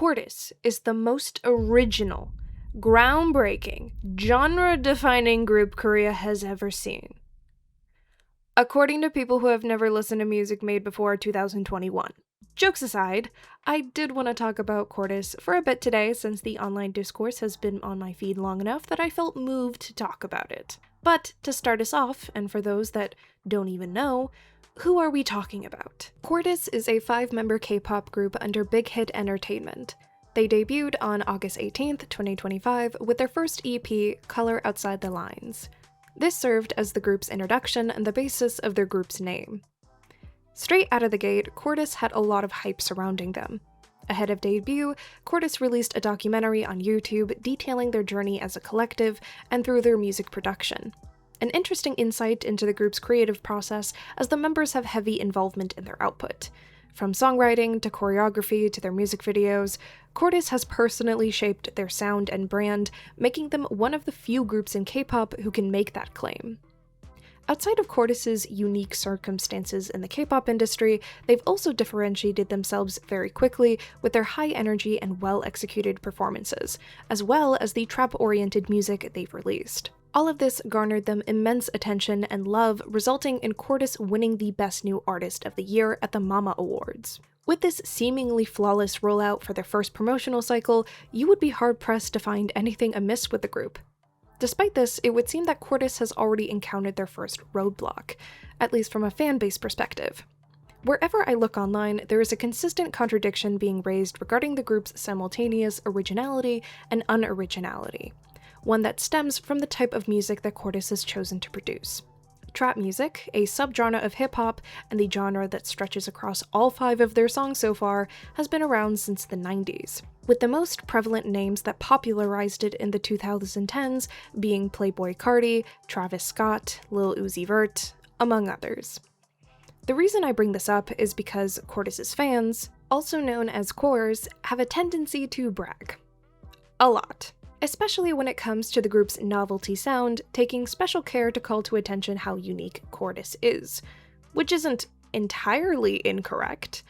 Cortis is the most original, groundbreaking, genre-defining group Korea has ever seen, according to people who have never listened to music made before 2021. Jokes aside, I did want to talk about Cortis for a bit today since the online discourse has been on my feed long enough that I felt moved to talk about it. But to start us off, and for those that don't even know, who are we talking about? Cortis is a 5-member K-pop group under Big Hit Entertainment. They debuted on August 18th, 2025 with their first EP, Color Outside the Lines. This served as the group's introduction and the basis of their group's name. Straight out of the gate, Cortis had a lot of hype surrounding them. Ahead of debut, Cortis released a documentary on YouTube detailing their journey as a collective and through their music production. An interesting insight into the group's creative process, as the members have heavy involvement in their output. From songwriting to choreography to their music videos, Cortis has personally shaped their sound and brand, making them one of the few groups in K-pop who can make that claim. Outside of Cortis's unique circumstances in the K-pop industry, they've also differentiated themselves very quickly with their high energy and well-executed performances, as well as the trap-oriented music they've released. All of this garnered them immense attention and love, resulting in Cortis winning the Best New Artist of the Year at the Mama Awards. With this seemingly flawless rollout for their first promotional cycle, you would be hard-pressed to find anything amiss with the group. Despite this, it would seem that Cortis has already encountered their first roadblock, at least from a fanbase perspective. Wherever I look online, there is a consistent contradiction being raised regarding the group's simultaneous originality and unoriginality, one that stems from the type of music that Cortis has chosen to produce. Trap music, a subgenre of hip-hop and the genre that stretches across all 5 of their songs so far, has been around since the 90s, with the most prevalent names that popularized it in the 2010s being Playboi Carti, Travis Scott, Lil Uzi Vert, among others. The reason I bring this up is because Cortis's fans, also known as Cores, have a tendency to brag. A lot. Especially when it comes to the group's novelty sound, taking special care to call to attention how unique Cortis is, which isn't entirely incorrect.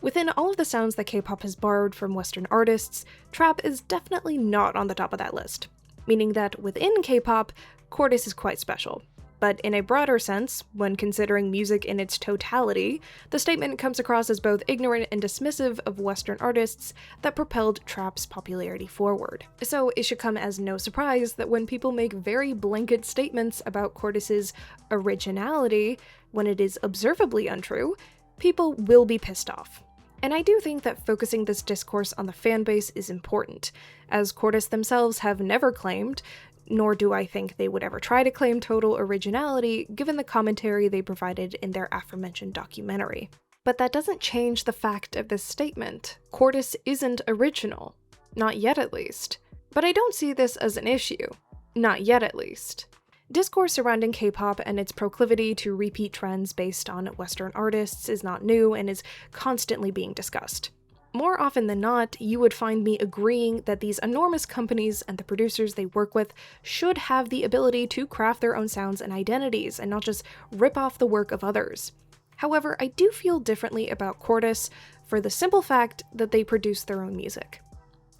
Within all of the sounds that K-pop has borrowed from Western artists, trap is definitely not on the top of that list, meaning that within K-pop, Cortis is quite special. But in a broader sense, when considering music in its totality, the statement comes across as both ignorant and dismissive of Western artists that propelled trap's popularity forward. So it should come as no surprise that when people make very blanket statements about Cortis's originality, when it is observably untrue, people will be pissed off. And I do think that focusing this discourse on the fanbase is important, as Cortis themselves have never claimed, nor do I think they would ever try to claim total originality given the commentary they provided in their aforementioned documentary. But that doesn't change the fact of this statement. Cortis isn't original. Not yet, at least. But I don't see this as an issue. Not yet, at least. Discourse surrounding K-pop and its proclivity to repeat trends based on Western artists is not new and is constantly being discussed. More often than not, you would find me agreeing that these enormous companies and the producers they work with should have the ability to craft their own sounds and identities and not just rip off the work of others. However, I do feel differently about Cortis for the simple fact that they produce their own music.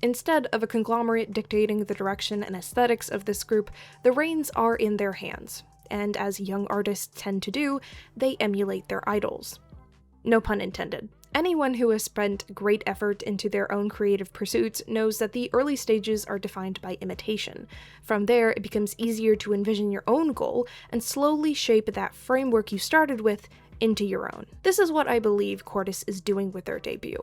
Instead of a conglomerate dictating the direction and aesthetics of this group, the reins are in their hands, and as young artists tend to do, they emulate their idols. No pun intended. Anyone who has spent great effort into their own creative pursuits knows that the early stages are defined by imitation. From there, it becomes easier to envision your own goal and slowly shape that framework you started with into your own. This is what I believe Cortis is doing with their debut.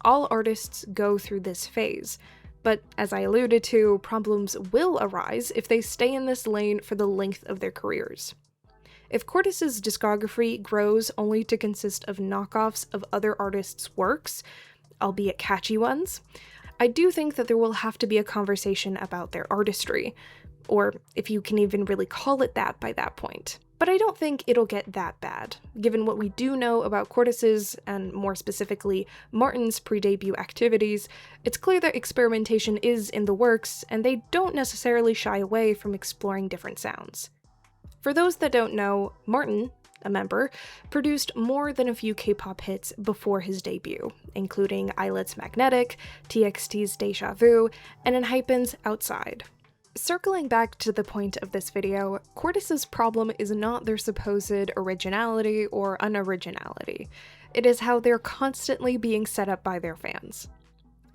All artists go through this phase, but as I alluded to, problems will arise if they stay in this lane for the length of their careers. If Cortis's discography grows only to consist of knockoffs of other artists' works, albeit catchy ones, I do think that there will have to be a conversation about their artistry, or if you can even really call it that by that point. But I don't think it'll get that bad, given what we do know about Cortis's, and more specifically, Martin's pre-debut activities. It's clear that experimentation is in the works, and they don't necessarily shy away from exploring different sounds. For those that don't know, Martin, a member, produced more than a few K-pop hits before his debut, including Islet's Magnetic, TXT's Deja Vu, and ENHYPEN's Outside. Circling back to the point of this video, Cortis's problem is not their supposed originality or unoriginality. It is how they're constantly being set up by their fans.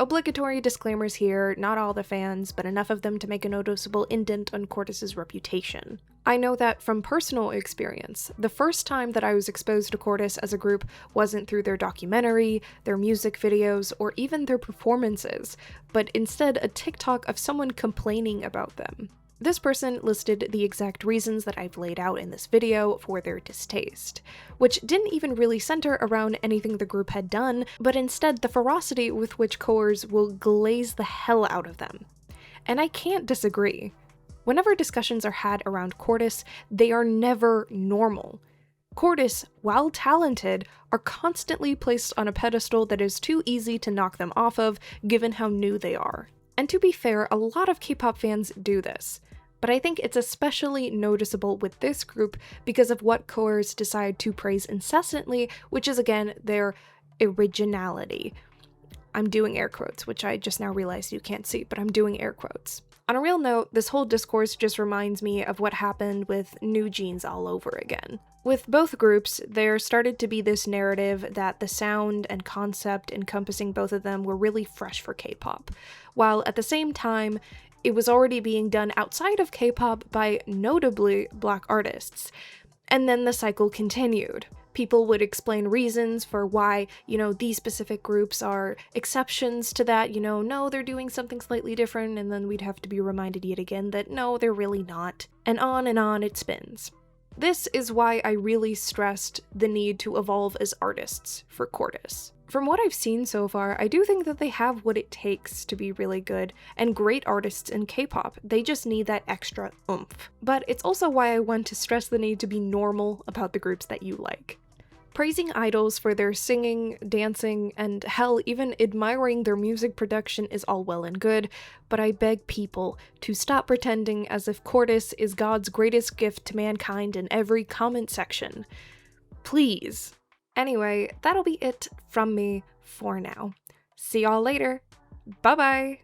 Obligatory disclaimers here, not all the fans, but enough of them to make a noticeable indent on Cortis's reputation. I know that from personal experience, the first time that I was exposed to Cortis as a group wasn't through their documentary, their music videos, or even their performances, but instead a TikTok of someone complaining about them. This person listed the exact reasons that I've laid out in this video for their distaste, which didn't even really center around anything the group had done, but instead the ferocity with which coers will glaze the hell out of them. And I can't disagree. Whenever discussions are had around Cortis, they are never normal. Cortis, while talented, are constantly placed on a pedestal that is too easy to knock them off of, given how new they are. And to be fair, a lot of K-pop fans do this, but I think it's especially noticeable with this group because of what coers decide to praise incessantly, which is again their originality. I'm doing air quotes, which I just now realized you can't see, but I'm doing air quotes. On a real note, this whole discourse just reminds me of what happened with New Jeans all over again. With both groups, there started to be this narrative that the sound and concept encompassing both of them were really fresh for K-pop, while at the same time, it was already being done outside of K-pop by notably Black artists. And then the cycle continued. People would explain reasons for why, these specific groups are exceptions to that, no, they're doing something slightly different, and then we'd have to be reminded yet again that no, they're really not. And on it spins. This is why I really stressed the need to evolve as artists for Cortis. From what I've seen so far, I do think that they have what it takes to be really good and great artists in K-pop. They just need that extra oomph. But it's also why I want to stress the need to be normal about the groups that you like. Praising idols for their singing, dancing, and hell, even admiring their music production is all well and good, but I beg people to stop pretending as if Cortis is God's greatest gift to mankind in every comment section. Please. Anyway, that'll be it from me for now. See y'all later. Bye-bye!